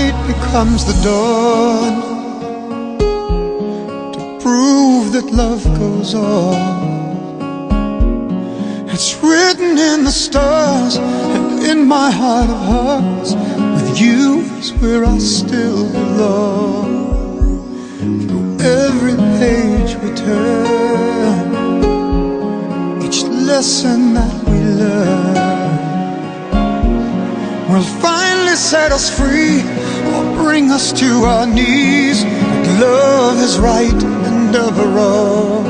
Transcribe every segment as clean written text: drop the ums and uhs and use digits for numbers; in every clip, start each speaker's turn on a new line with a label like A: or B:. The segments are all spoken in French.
A: night becomes the dawn, to prove that love goes on. It's written in the stars and in my heart of hearts, with you is where I still belong. Through every page we turn, each lesson that we learn will finally set us free or bring us to our knees. But love is right and ever wrong.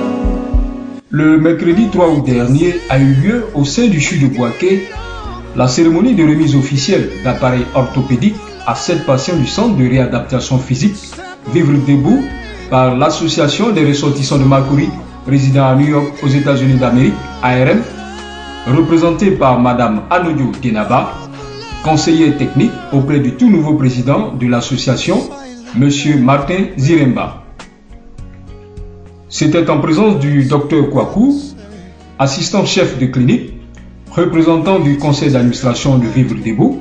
B: Le mercredi 3 août dernier a eu lieu au sein du CHU de Bouaké la cérémonie de remise officielle d'appareils orthopédiques à 7 patients du centre de réadaptation physique Vivre Debout par l'association des ressortissants de Makuri résidant à New York aux États-Unis d'Amérique, ARM, représentée par Madame Anodio Denaba, conseillère technique auprès du tout nouveau président de l'association, Monsieur Martin Ziremba. C'était en présence du Dr Kwaku, assistant chef de clinique, représentant du conseil d'administration de Vivre Debout,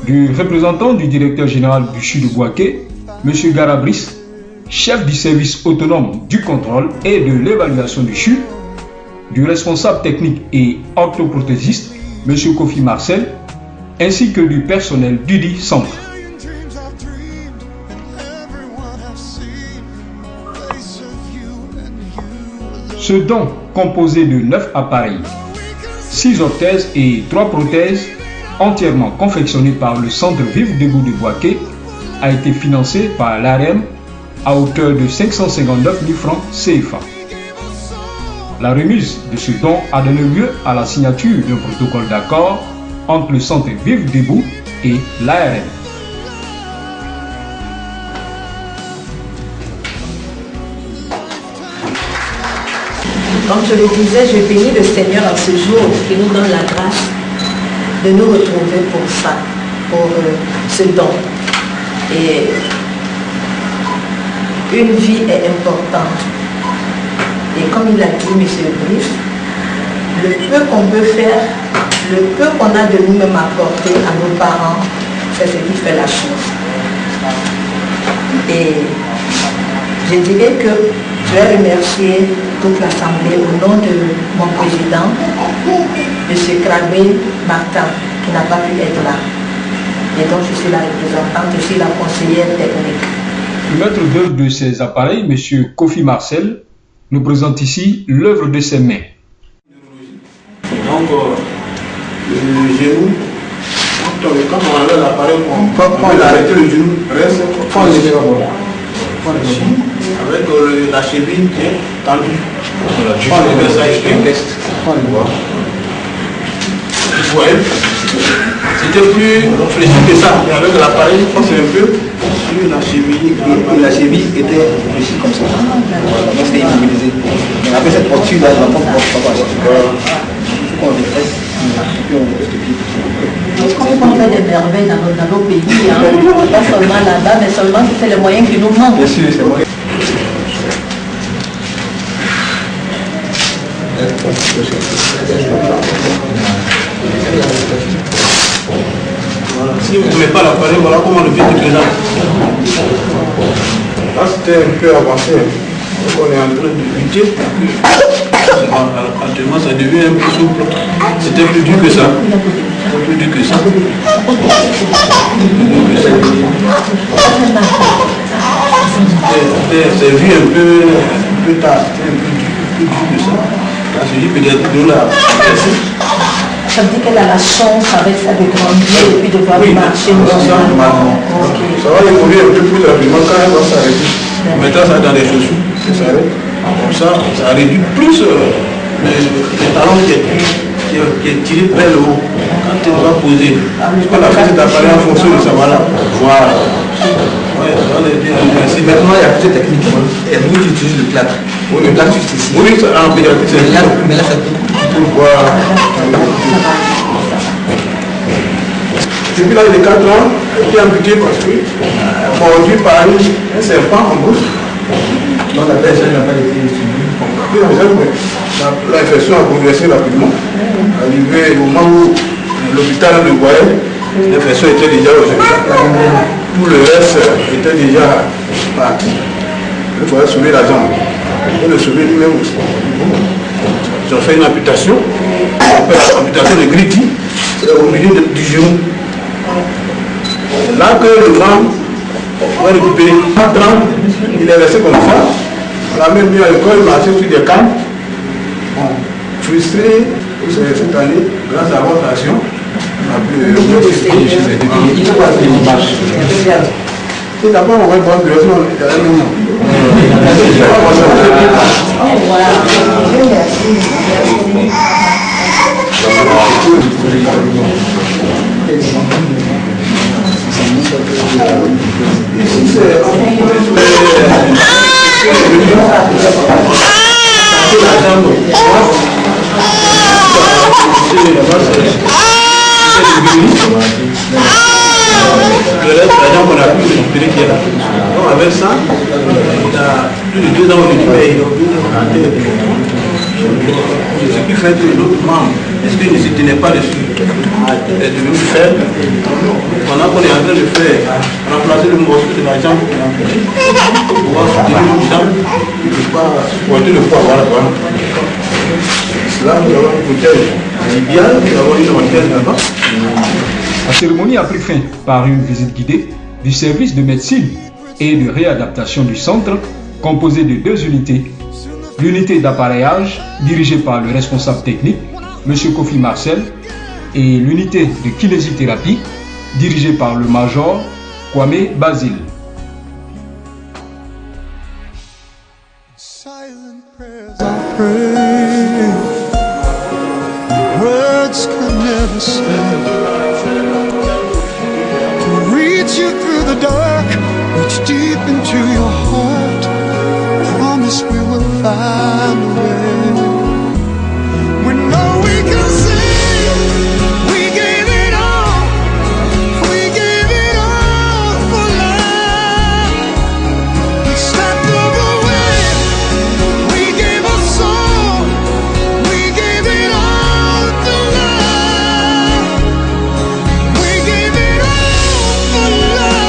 B: du représentant du directeur général du CHU de Bouaké, M. Garabris, chef du service autonome du contrôle et de l'évaluation du CHU, du responsable technique et orthoprothésiste, M. Kofi Marcel, ainsi que du personnel du centre. Ce don, composé de 9 appareils, 6 orthèses et 3 prothèses, entièrement confectionnées par le Centre Vivre Debout de Bouaké, a été financé par l'ARM à hauteur de 559 000 francs CFA. La remise de ce don a donné lieu à la signature d'un protocole d'accord entre le Centre Vivre Debout et l'ARM.
C: Comme je le disais, je bénis le Seigneur en ce jour qui nous donne la grâce de nous retrouver pour ça, pour ce don. Et une vie est importante. Et comme il a dit, M. Brice, le peu qu'on peut faire, le peu qu'on a de nous-mêmes apporté à nos parents, c'est ce qui fait la chose. Et je dirais que je vais remercier toute l'Assemblée au nom de mon président, M. Kragwin Martin, qui n'a pas pu être là. Et donc je suis la représentante, je suis la conseillère technique.
B: Le maître d'œuvre de ces appareils, M. Kofi Marcel, nous présente ici l'œuvre de ses mains.
D: Donc, le genou, quand on enlève l'appareil, on peut arrêter le genou, reste avec la cheville qui est tendue. Vous voyez, c'était plus fléchi que ça, mais avec l'appareil, on c'est un peu sur la cheville.
E: La cheville était fléchie comme ça. Donc c'était immobilisé. Mais avec cette posture-là, on va pas voir. Il faut qu'on détresse et puis on stupide.
C: On fait des merveilles dans nos pays, hein. Pas seulement là-bas, mais seulement c'est les moyens qui nous manquent.
E: Bien sûr, c'est vrai.
D: Voilà. Si vous ne mettez pas l'appareil, voilà comment le pied est présent. Là c'était un peu avancé. Donc on est en train de lutter. Actuellement ça devient un peu souple. C'était plus dur que ça. Plus dur que ça. C'est vu un peu tard. C'était un peu plus dur que ça. Là je dis peut-être de là.
C: Ça veut dire qu'elle a la chance avec ça de grandir et puis de pouvoir marcher.
D: Ça va évoluer un peu plus rapidement quand elle va s'arrêter. Maintenant ça dans les chaussures, ça s'arrête. Comme ça réduit plus le talon qui est tiré vers le haut. Quand tu vas poser, parce qu'on a fait cet appareil en fonction de ça, voilà. Voilà.
E: Maintenant, il y a plusieurs techniques. Et nous, tu utilises le plâtre.
D: Oui,
E: le plâtre juste ici.
D: Oui, c'est un pédiatre.
E: Mais là, ça peut
D: voir. Depuis là, il est 4 ans, il est amputé parce que mordu par un serpent en bouche.
E: Donc la personne n'a pas été suivie.
D: L'infection a progressé rapidement. Arrivé au moment où l'hôpital le voyait, l'infection était déjà aux hôpitaux. tout le reste était déjà parti. Il fallait sauver la jambe. Il le sauver lui-même aussi. Ils ont fait une amputation. On fait l'amputation de Gritti au milieu du genou. Là que le grand va récupérer 4 ans, il est resté comme ça. On l'a même mis à l'école, il marchait sur des cannes. Frustré cette année, grâce à votre action, on a pu c'est d'abord on va voir le reste, on est allé maintenant. Ici c'est la jambe. Le reste, la jambe, on a pu récupérer qui est là. Donc avec ça, il a plus de 2 ans au Libye, il a pu rentrer. Ce qui fait que l'autre membre, est-ce qu'il ne se tenait pas dessus, est devenu faible. Pendant qu'on est en train de faire remplacer le morceau de la jambe qui est amputé, pour pouvoir soutenir une jambe, il ne peut pas supporter le poids. Voilà. Là, nous avons une prothèse tibiale, nous avons une orthèse là-bas.
B: La cérémonie a pris fin par une visite guidée du service de médecine et de réadaptation du centre, composé de 2 unités. L'unité d'appareillage, dirigée par le responsable technique, M. Kofi Marcel, et l'unité de kinésithérapie, dirigée par le major Kwame Basile.
A: Silent prayers I pray, words can never say. To reach you through the dark, reach deep into your heart. Promise we will find a way. We know we can sing. We gave it all. We gave it all for love. We stepped over way. We gave our soul. We gave it all to love. We gave it all for love.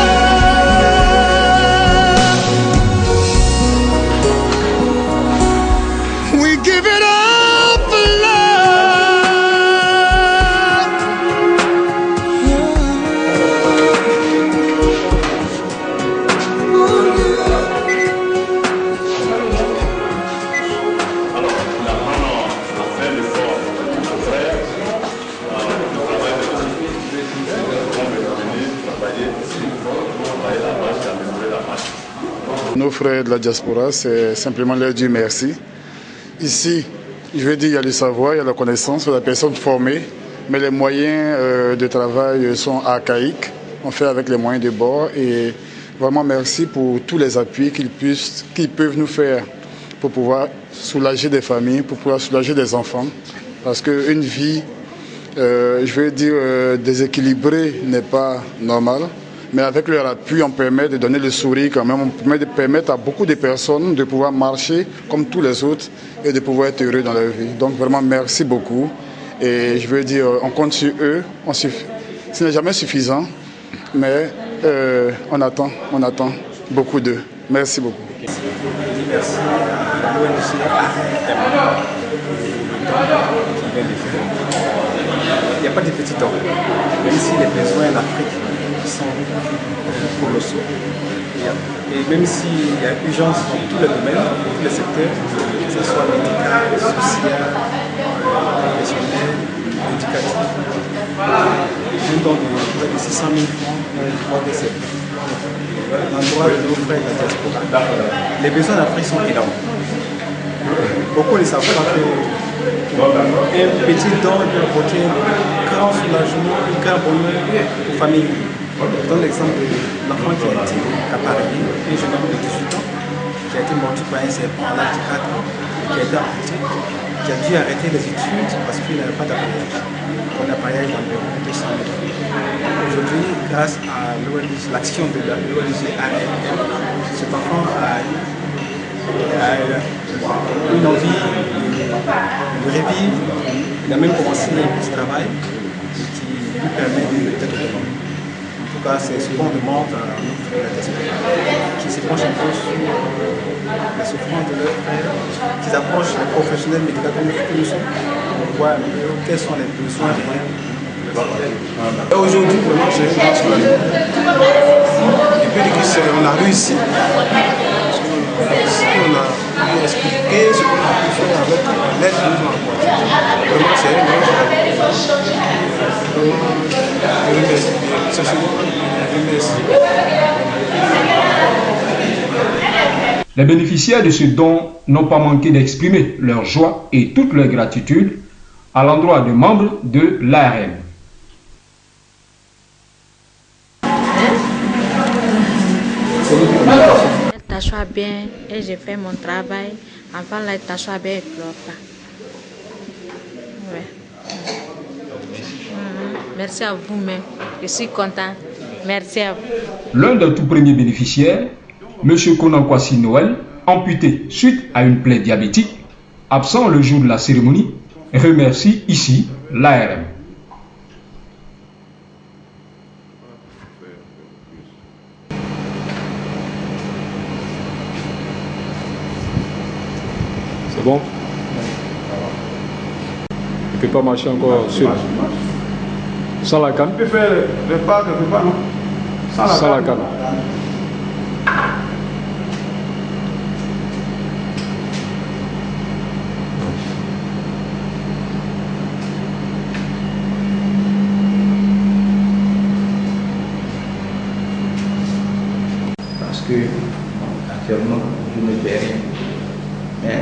A: We give it all for love.
F: Nos frères de la diaspora, c'est simplement leur dire merci. Ici, je veux dire, il y a le savoir, il y a la connaissance, il y a la personne formée, mais les moyens de travail sont archaïques. On fait avec les moyens de bord et vraiment merci pour tous les appuis qu'ils peuvent nous faire pour pouvoir soulager des familles, pour pouvoir soulager des enfants. Parce qu'une vie, je veux dire, déséquilibrée n'est pas normale. Mais avec leur appui, on permet de donner le sourire quand même, on permet de permettre à beaucoup de personnes de pouvoir marcher comme tous les autres et de pouvoir être heureux dans leur vie. Donc vraiment, merci beaucoup. Et je veux dire, on compte sur eux. Ce n'est jamais suffisant, mais on attend beaucoup d'eux. Merci beaucoup.
E: Merci à l'ONG il n'y a pas de petits temps. Même si les besoins en Afrique sont colossaux. Et même s'il y a urgence dans tous les domaines, dans tous les secteurs, que ce soit médical, social, professionnel, éducatif, une don de 600 000 francs pour des l'endroit de nos frères de la diaspora. Les besoins en Afrique sont énormes. Beaucoup ne savent pas qu'un petit don peut apporter un grand soulagement, un grand bonheur aux familles. Je donne l'exemple de l'enfant qui a été appareillé, un jeune homme de 18 ans, qui a été mordu par un serpent à l'âge de 4 ans, qui a été amputé, qui a dû arrêter les études parce qu'il n'avait pas d'appareillage. Un appareillage d'environ 200 000 francs. Aujourd'hui, grâce à l'action de l'ONG ARM, cet enfant a une envie de revivre. Il a même commencé un petit travail qui lui permet d'être autonome. En tout cas, c'est ce qu'on demande à nos frères qui se penchent un peu sur les souffrances de leurs frères, qui approchent les professionnels médicaux que nous sommes, pour voir quels sont les besoins réels. Aujourd'hui, vraiment, c'est une grande soirée. Et puis, on a réussi. On a pu expliquer ce qu'on a pu faire avec l'aide que nous avons apportée. Vraiment, c'est une grande soirée.
B: Les bénéficiaires de ce don n'ont pas manqué d'exprimer leur joie et toute leur gratitude à l'endroit des membres de l'ARM.
G: Elle t'assoit bien et j'ai fait mon travail. Enfin, là, elle t'assoit bien et ne pleure pas. Ouais. Merci à vous-même. Je suis content. Merci à vous.
B: L'un des tout premiers bénéficiaires, M. Konankwasi Noël, amputé suite à une plaie diabétique, absent le jour de la cérémonie, remercie ici l'ARM.
H: C'est bon? Tu ne peux pas marcher encore seul. Sans la canne?
D: Tu peux faire le pas quelque part, non?
H: Sans la canne.
I: Parce que actuellement je ne fais rien. Mais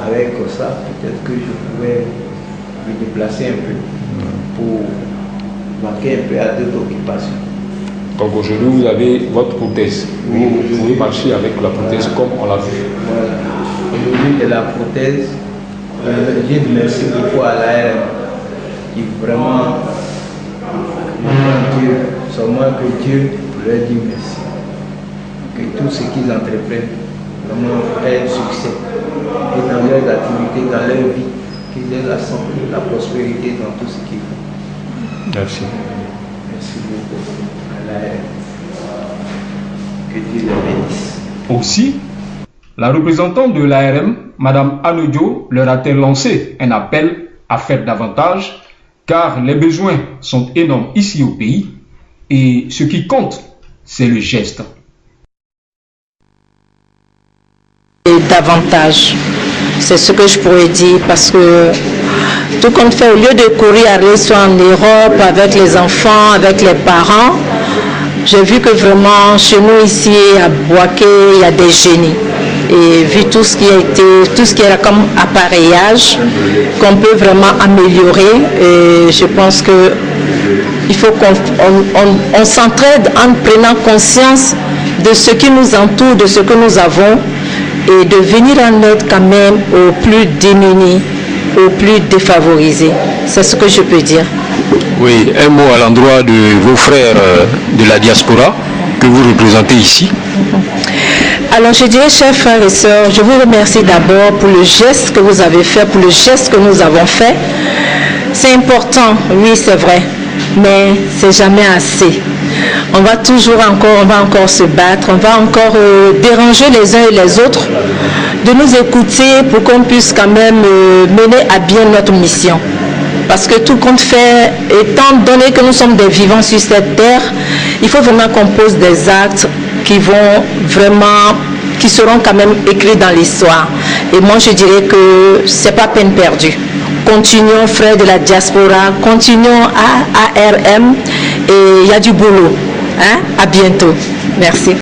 I: avec ça, peut-être que je pouvais me déplacer un peu pour manquer un peu à d'autres occupations.
H: Donc aujourd'hui vous avez votre prothèse. Vous pouvez marcher avec la prothèse comme on l'a vu.
I: Voilà. Aujourd'hui de la prothèse, je dis merci beaucoup à l'ARM qui vraiment, je veux dire seulement que Dieu leur dit merci. Que tout ce qu'ils entreprennent vraiment ait un succès. Et dans leurs activités, dans leur vie, qu'ils aient la santé, la prospérité dans tout ce qu'ils font.
H: Merci.
I: Merci beaucoup à l'ARM. Que Dieu les bénisse.
B: Aussi, la représentante de l'ARM, Mme Anodio, leur a-t-elle lancé un appel à faire davantage, car les besoins sont énormes ici au pays, et ce qui compte, c'est le geste.
C: Et davantage, c'est ce que je pourrais dire, parce que tout compte fait, au lieu de courir aller soit en Europe avec les enfants, avec les parents, j'ai vu que vraiment chez nous ici à Bouaké, il y a des génies. Et vu tout ce qui a été, tout ce qui est comme appareillage, qu'on peut vraiment améliorer, et je pense que il faut qu'on s'entraide en prenant conscience de ce qui nous entoure, de ce que nous avons, et de venir en aide quand même aux plus démunis, aux plus défavorisés. C'est ce que je peux dire.
H: Oui, un mot à l'endroit de vos frères de la diaspora que vous représentez ici.
C: Alors je dirais, chers frères et sœurs, je vous remercie d'abord pour le geste que vous avez fait, pour le geste que nous avons fait. C'est important, oui c'est vrai, mais c'est jamais assez. On va toujours encore se battre, on va encore déranger les uns et les autres, de nous écouter pour qu'on puisse quand même mener à bien notre mission. Parce que tout compte fait, étant donné que nous sommes des vivants sur cette terre, il faut vraiment qu'on pose des actes qui seront quand même écrits dans l'histoire. Et moi je dirais que c'est pas peine perdue. Continuons, frères de la diaspora, continuons à ARM et il y a du boulot. Hein? À bientôt. Merci.